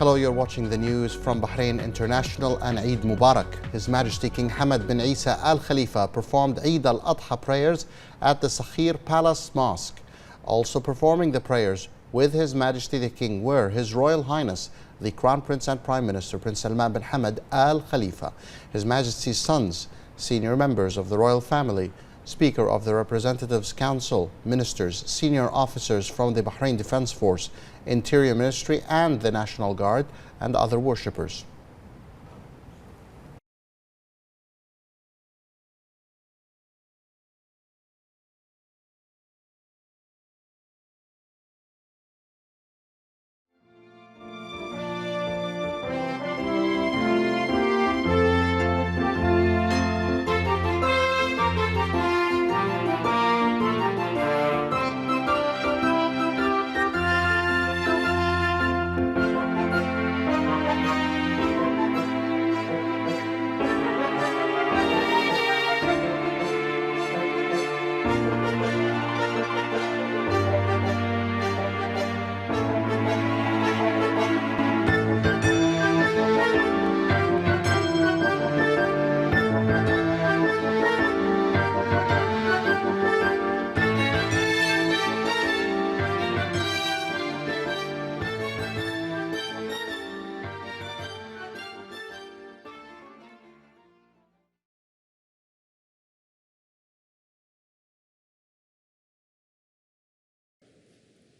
Hello, you're watching the news from Bahrain International and Eid Mubarak. His Majesty King Hamad bin Isa Al Khalifa performed Eid al-Adha prayers at the Sakhir Palace Mosque. Also performing the prayers with His Majesty the King were His Royal Highness the Crown Prince and Prime Minister Prince Salman bin Hamad Al Khalifa, His Majesty's sons, senior members of the royal family, Speaker of the Representatives Council, ministers, senior officers from the Bahrain Defense Force, Interior Ministry and the National Guard, and other worshippers.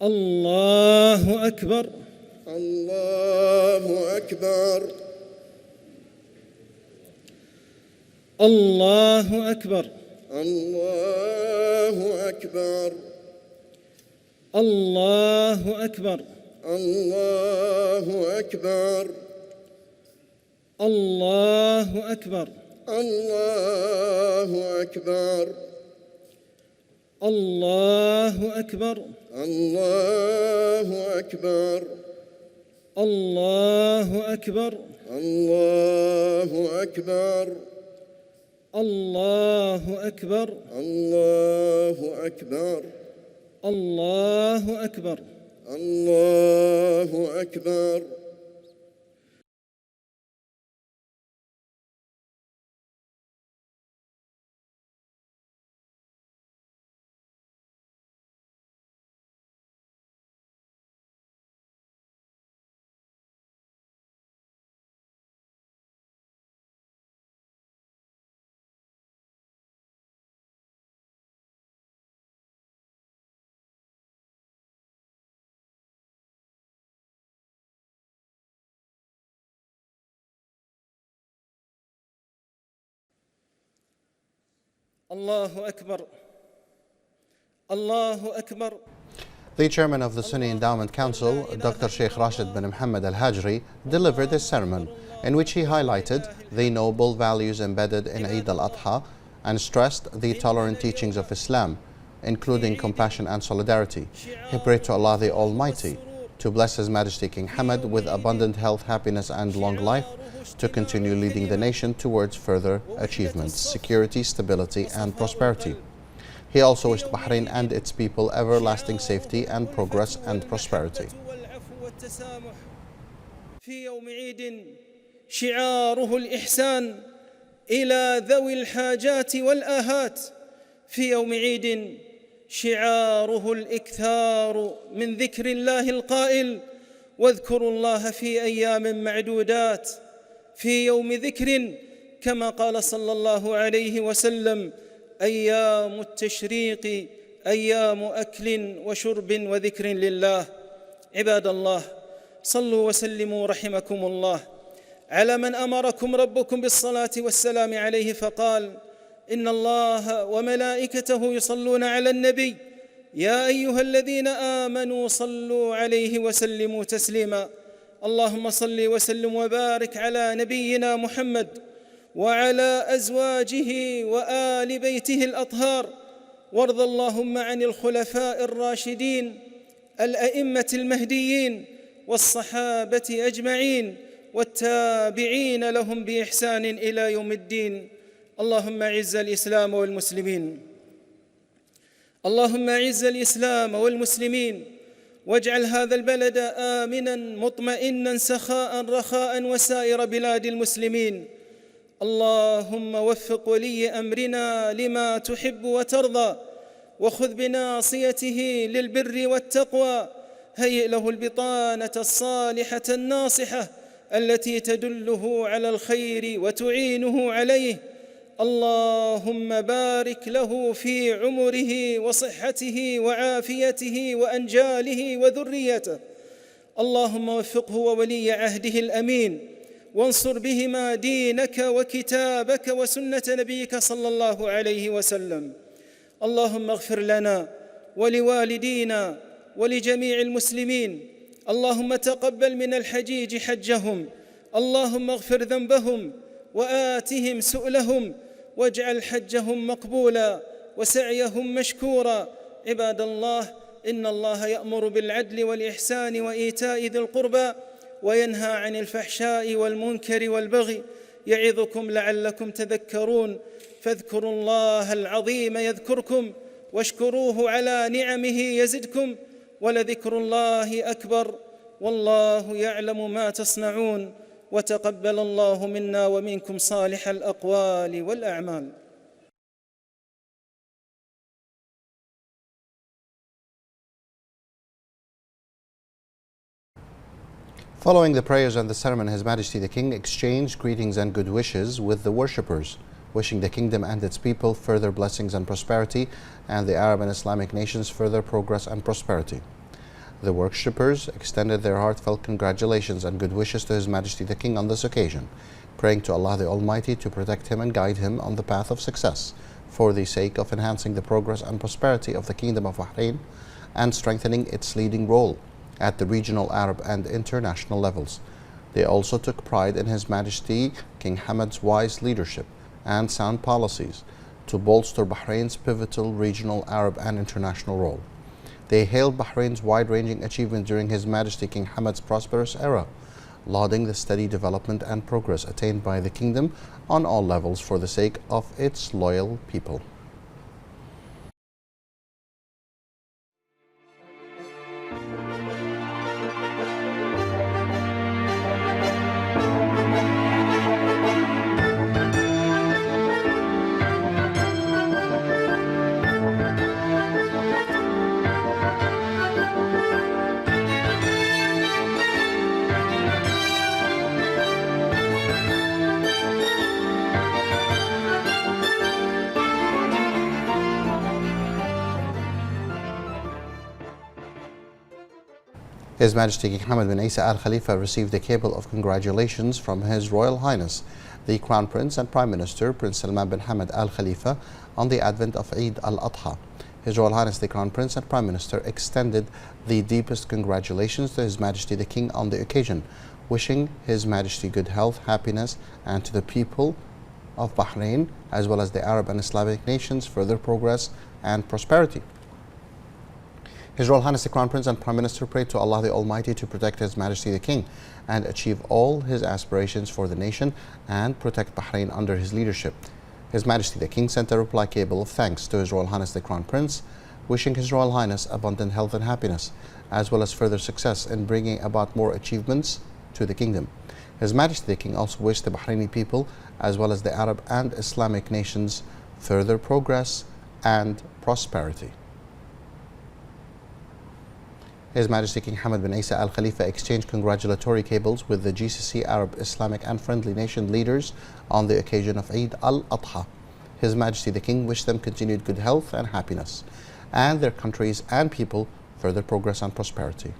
الله أكبر الله أكبر الله أكبر الله أكبر الله أكبر الله أكبر الله أكبر الله أكبر الله أكبر الله أكبر الله أكبر الله أكبر الله أكبر الله أكبر الله أكبر الله أكبر الله أكبر الله أكبر. The chairman of the Sunni Endowment Council, Dr. Sheikh Rashid bin Muhammad Al-Hajri, delivered this sermon in which he highlighted the noble values embedded in Eid al-Adha and stressed the tolerant teachings of Islam, including compassion and solidarity. He prayed to Allah the Almighty to bless His Majesty King Hamad with abundant health, happiness and long life, to continue leading the nation towards further achievements, security, stability and prosperity. He also wished Bahrain and its people everlasting safety and progress and prosperity. في يوم عيد شعاره الإحسان إلى ذوي الحاجات والآهات، في يوم عيد شعاره الإكثار من ذكر الله القائل: واذكروا الله في أيام معدودات، في يوم ذكر كما قال صلى الله عليه وسلم: أيام التشريق أيام أكل وشرب وذكر لله. عباد الله، صلوا وسلموا رحمكم الله على من أمركم ربكم بالصلاة والسلام عليه، فقال: إن الله وملائكته يصلون على النبي يا أيها الذين آمنوا صلوا عليه وسلموا تسليما. اللهم صل وسلم وبارك على نبينا محمد وعلى أزواجه وآل بيته الأطهار، وارض اللهم عن الخلفاء الراشدين الأئمة المهديين والصحابة أجمعين والتابعين لهم بإحسان إلى يوم الدين. اللهم أعز الإسلام والمسلمين، اللهم أعز الإسلام والمسلمين، واجعل هذا البلد آمناً مطمئناً سخاء رخاء وسائر بلاد المسلمين. اللهم وفق ولي أمرنا لما تحب وترضى، وخذ بناصيته للبر والتقوى، هيئ له البطانة الصالحة الناصحة التي تدله على الخير وتعينه عليه. اللهم بارك له في عمره وصحته وعافيته وأنجاله وذريته. اللهم وفقه وولي عهده الأمين، وانصر بهما دينك وكتابك وسنة نبيك صلى الله عليه وسلم. اللهم اغفر لنا ولوالدينا ولجميع المسلمين. اللهم تقبل من الحجيج حجهم. اللهم اغفر ذنبهم وآتهم سؤلهم، واجعل حجهم مقبولا وسعيهم مشكورا. عباد الله، إن الله يأمر بالعدل والإحسان وإيتاء ذي القربى وينهى عن الفحشاء والمنكر والبغي، يعظكم لعلكم تذكرون. فاذكروا الله العظيم يذكركم، واشكروه على نعمه يزدكم، ولذكر الله أكبر، والله يعلم ما تصنعون. وتقبل الله منا ومنكم صالح الأقوال والأعمال. Following the prayers and the ceremony, His Majesty the King exchanged greetings and good wishes with the worshippers, wishing the kingdom and its people further blessings and prosperity, and the Arab and Islamic nations further progress and prosperity. The worshippers extended their heartfelt congratulations and good wishes to His Majesty the King on this occasion, praying to Allah the Almighty to protect him and guide him on the path of success, for the sake of enhancing the progress and prosperity of the Kingdom of Bahrain and strengthening its leading role at the regional, Arab and international levels. They also took pride in His Majesty King Hamad's wise leadership and sound policies to bolster Bahrain's pivotal regional, Arab and international role. They hailed Bahrain's wide-ranging achievement during His Majesty King Hamad's prosperous era, lauding the steady development and progress attained by the kingdom on all levels for the sake of its loyal people. His Majesty King Hamad bin Isa Al Khalifa received a cable of congratulations from His Royal Highness, the Crown Prince and Prime Minister Prince Salman bin Hamad Al Khalifa, on the advent of Eid al-Adha. His Royal Highness the Crown Prince and Prime Minister extended the deepest congratulations to His Majesty the King on the occasion, wishing His Majesty good health, happiness, and to the people of Bahrain, as well as the Arab and Islamic nations, further progress and prosperity. His Royal Highness the Crown Prince and Prime Minister prayed to Allah the Almighty to protect His Majesty the King and achieve all his aspirations for the nation and protect Bahrain under his leadership. His Majesty the King sent a reply cable of thanks to His Royal Highness the Crown Prince, wishing His Royal Highness abundant health and happiness, as well as further success in bringing about more achievements to the kingdom. His Majesty the King also wished the Bahraini people, as well as the Arab and Islamic nations, further progress and prosperity. His Majesty King Hamad bin Isa Al Khalifa exchanged congratulatory cables with the GCC Arab, Islamic and friendly nation leaders on the occasion of Eid al-Adha. His Majesty the King wished them continued good health and happiness, and their countries and people further progress and prosperity.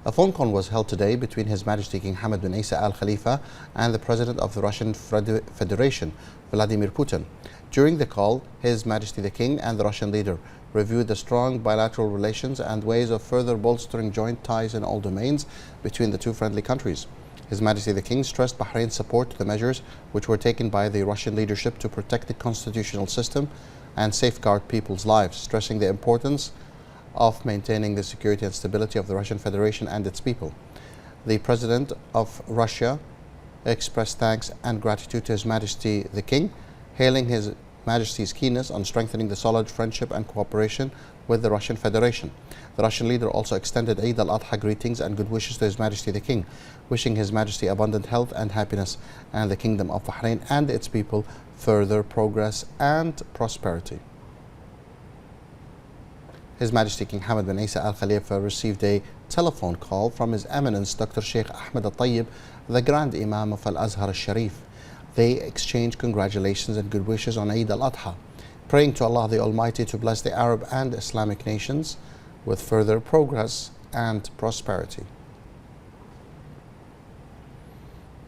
A phone call was held today between His Majesty King Hamad bin Isa Al Khalifa and the President of the Russian Federation, Vladimir Putin. During the call, His Majesty the King and the Russian leader reviewed the strong bilateral relations and ways of further bolstering joint ties in all domains between the two friendly countries. His Majesty the King stressed Bahrain's support to the measures which were taken by the Russian leadership to protect the constitutional system and safeguard people's lives, stressing the importance of maintaining the security and stability of the Russian Federation and its people. The President of Russia expressed thanks and gratitude to His Majesty the King, hailing his Majesty's keenness on strengthening the solid friendship and cooperation with the Russian Federation. The Russian leader also extended Eid al-Adha greetings and good wishes to His Majesty the King, wishing His Majesty abundant health and happiness, and the Kingdom of Bahrain and its people further progress and prosperity. His Majesty King Hamad bin Isa Al Khalifa received a telephone call from His Eminence Dr. Sheikh Ahmed Al-Tayyib, the Grand Imam of Al-Azhar Al-Sharif. They exchanged congratulations and good wishes on Eid al-Adha, praying to Allah the Almighty to bless the Arab and Islamic nations with further progress and prosperity.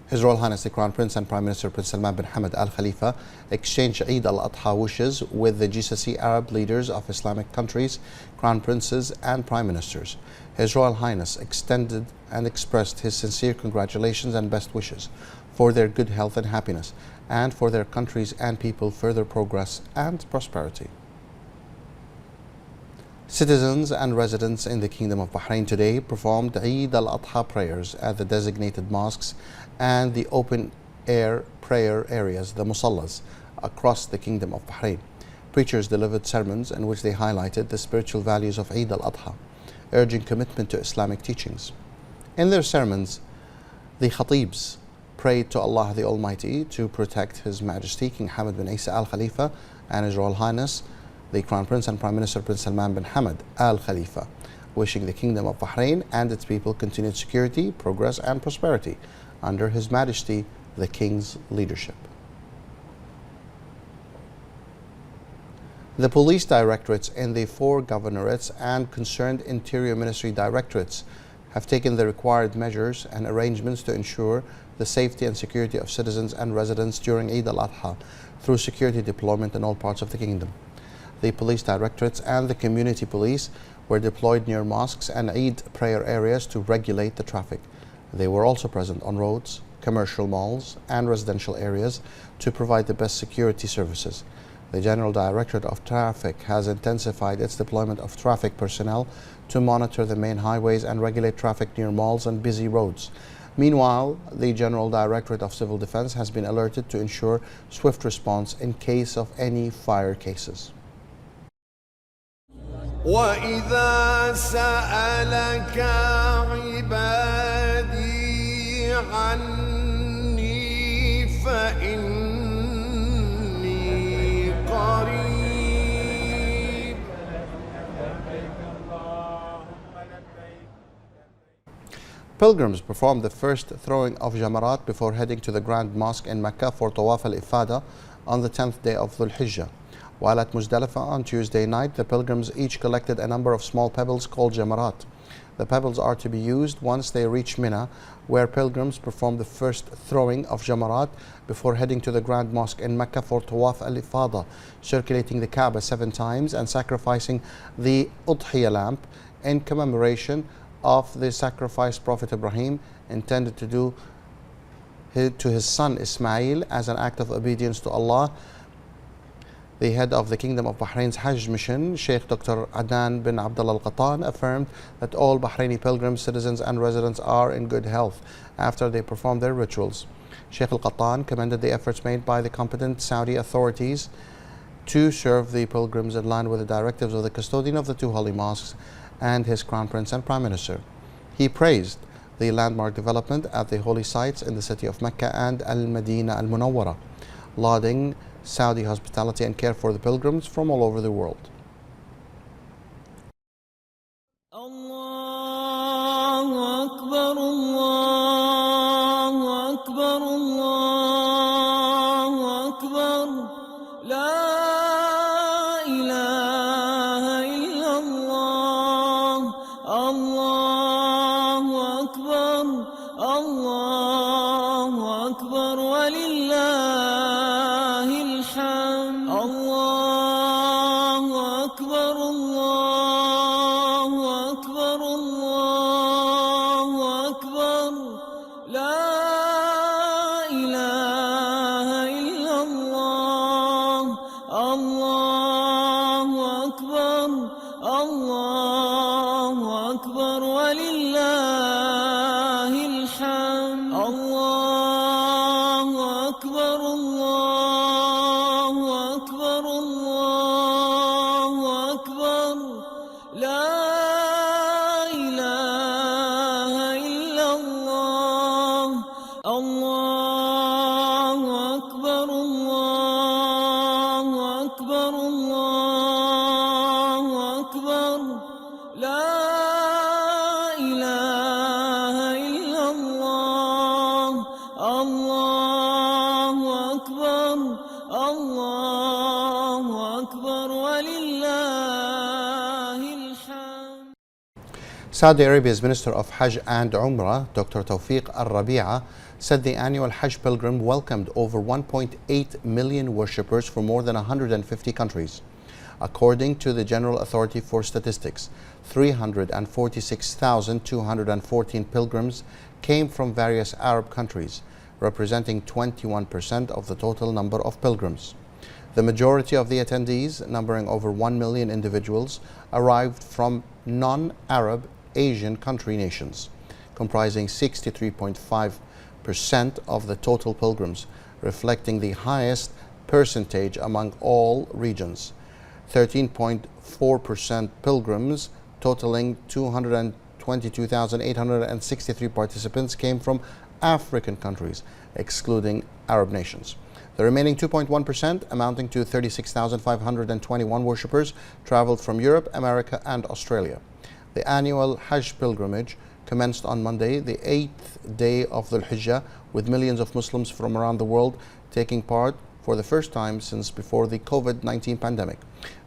His Royal Highness the Crown Prince and Prime Minister Prince Salman bin Hamad Al Khalifa exchanged Eid al-Adha wishes with the GCC Arab leaders of Islamic countries, Crown Princes and Prime Ministers. His Royal Highness extended and expressed his sincere congratulations and best wishes for their good health and happiness, and for their countries and people further progress and prosperity. Citizens and residents in the Kingdom of Bahrain today performed Eid al-Adha prayers at the designated mosques and the open-air prayer areas, the musallas, across the Kingdom of Bahrain. Preachers delivered sermons in which they highlighted the spiritual values of Eid al-Adha, urging commitment to Islamic teachings. In their sermons, the khatibs prayed to Allah the Almighty to protect His Majesty King Hamad bin Isa Al Khalifa and His Royal Highness the Crown Prince and Prime Minister Prince Salman bin Hamad Al Khalifa, wishing the Kingdom of Bahrain and its people continued security, progress and prosperity under His Majesty the King's leadership. The police directorates in the 4 governorates and concerned Interior Ministry directorates have taken the required measures and arrangements to ensure the safety and security of citizens and residents during Eid al-Adha through security deployment in all parts of the kingdom. The police directorates and the community police were deployed near mosques and Eid prayer areas to regulate the traffic. They were also present on roads, commercial malls and residential areas to provide the best security services. The General Directorate of Traffic has intensified its deployment of traffic personnel to monitor the main highways and regulate traffic near malls and busy roads. Meanwhile, the General Directorate of Civil Defense has been alerted to ensure swift response in case of any fire cases. وَإِذَا سَأَلَكَ عِبَادِي عَنِّي فَإِنِّي قَرِيبٌ. Pilgrims performed the first throwing of Jamarat before heading to the Grand Mosque in Mecca for Tawaf al-Ifada on the 10th day of Dhul Hijjah. While at Muzdalifah on Tuesday night, the pilgrims each collected a number of small pebbles called Jamarat. The pebbles are to be used once they reach Mina, where pilgrims perform the first throwing of Jamarat before heading to the Grand Mosque in Mecca for Tawaf al-Ifada, circulating the Kaaba 7 times and sacrificing the Udhiyah lamp in commemoration of the sacrifice Prophet Ibrahim intended to do to his son Ismail as an act of obedience to Allah. The head of the Kingdom of Bahrain's Hajj mission, Sheikh Dr. Adnan bin Abdullah Al-Qattan, affirmed that all Bahraini pilgrims, citizens and residents are in good health after they perform their rituals. Sheikh Al-Qattan commended the efforts made by the competent Saudi authorities to serve the pilgrims in line with the directives of the custodian of the 2 holy mosques and his Crown Prince and Prime Minister. He praised the landmark development at the holy sites in the city of Mecca and Al-Madinah Al-Munawwara, lauding Saudi hospitality and care for the pilgrims from all over the world. Allahu Akbar, Allahu Akbar, Allahu Akbar, La ilaha illallah, Allahu Akbar, Allahu Akbar, walillah. الله الله أكبر لا إله إلا الله الله أكبر الله أكبر ولله الحمد. Saudi Arabia's Minister of Hajj and Umrah, Dr. Tawfiq Al-Rabi'a, said the annual Hajj pilgrim welcomed over 1.8 million worshippers from more than 150 countries. According to the General Authority for Statistics, 346,214 pilgrims came from various Arab countries, representing 21% of the total number of pilgrims. The majority of the attendees, numbering over 1 million individuals, arrived from non-Arab Asian country nations, comprising 63.5% of the total pilgrims, reflecting the highest percentage among all regions. 13.4% pilgrims, totaling 222,863 participants, came from African countries, excluding Arab nations. The remaining 2.1%, amounting to 36,521 worshippers, traveled from Europe, America, and Australia. The annual Hajj pilgrimage commenced on Monday, the 8th day of Dhul Hijjah, with millions of Muslims from around the world taking part for the first time since before the COVID-19 pandemic.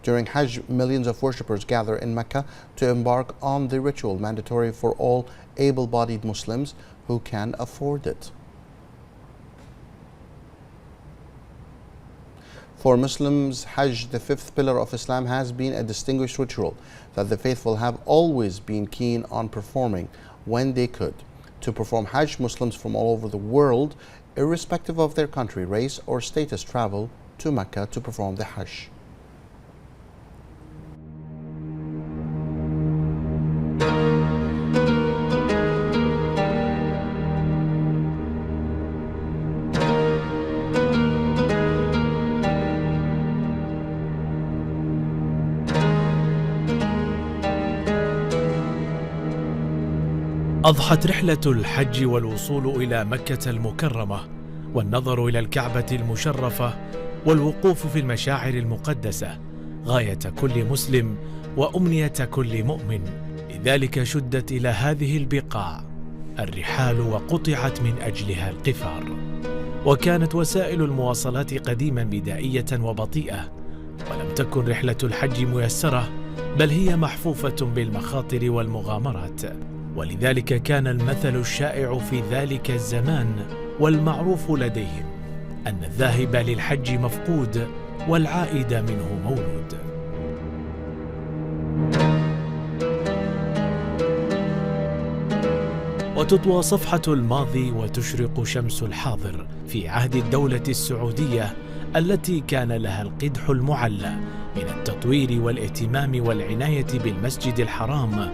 During Hajj, millions of worshippers gather in Mecca to embark on the ritual, mandatory for all able-bodied Muslims who can afford it. For Muslims, Hajj, the fifth pillar of Islam, has been a distinguished ritual that the faithful have always been keen on performing when they could. To perform Hajj, Muslims from all over the world, irrespective of their country, race, or status, travel to Mecca to perform the Hajj. أضحت رحلة الحج والوصول إلى مكة المكرمة والنظر إلى الكعبة المشرفة والوقوف في المشاعر المقدسة غاية كل مسلم وأمنية كل مؤمن. لذلك شدت إلى هذه البقاع الرحال وقطعت من أجلها القفار. وكانت وسائل المواصلات قديما بدائية وبطيئة، ولم تكن رحلة الحج ميسرة، بل هي محفوفة بالمخاطر والمغامرات. ولذلك كان المثل الشائع في ذلك الزمان والمعروف لديهم أن الذاهب للحج مفقود والعائد منه مولود. وتطوى صفحة الماضي وتشرق شمس الحاضر في عهد الدولة السعودية التي كان لها القدح المعلى من التطوير والاهتمام والعناية بالمسجد الحرام،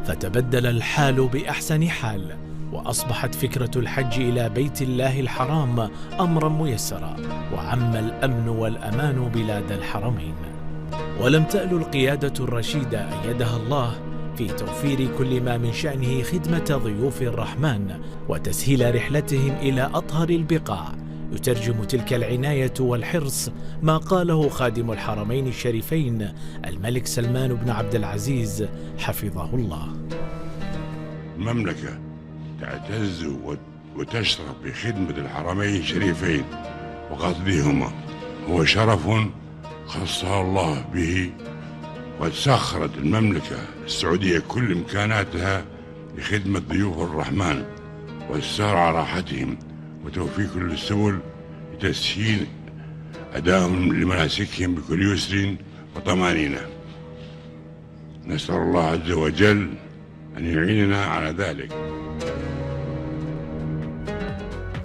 فتبدل الحال بأحسن حال، وأصبحت فكرة الحج إلى بيت الله الحرام أمرا ميسرا، وعم الأمن والأمان بلاد الحرمين. ولم تأل القيادة الرشيدة أيدها الله في توفير كل ما من شأنه خدمة ضيوف الرحمن وتسهيل رحلتهم إلى أطهر البقاع. يترجم تلك العناية والحرص ما قاله خادم الحرمين الشريفين الملك سلمان بن عبد العزيز حفظه الله: المملكة تعتز وتشرف بخدمة الحرمين الشريفين وقصدهما، هو شرف خصها الله به، وسخرت المملكة السعودية كل إمكاناتها لخدمة ضيوف الرحمن والسار على راحتهم وتوفير كل السبل لتسهيل أدائهم لمناسكهم بكل يسر وطمأنينة. نسأل الله عز وجل أن يعيننا على ذلك.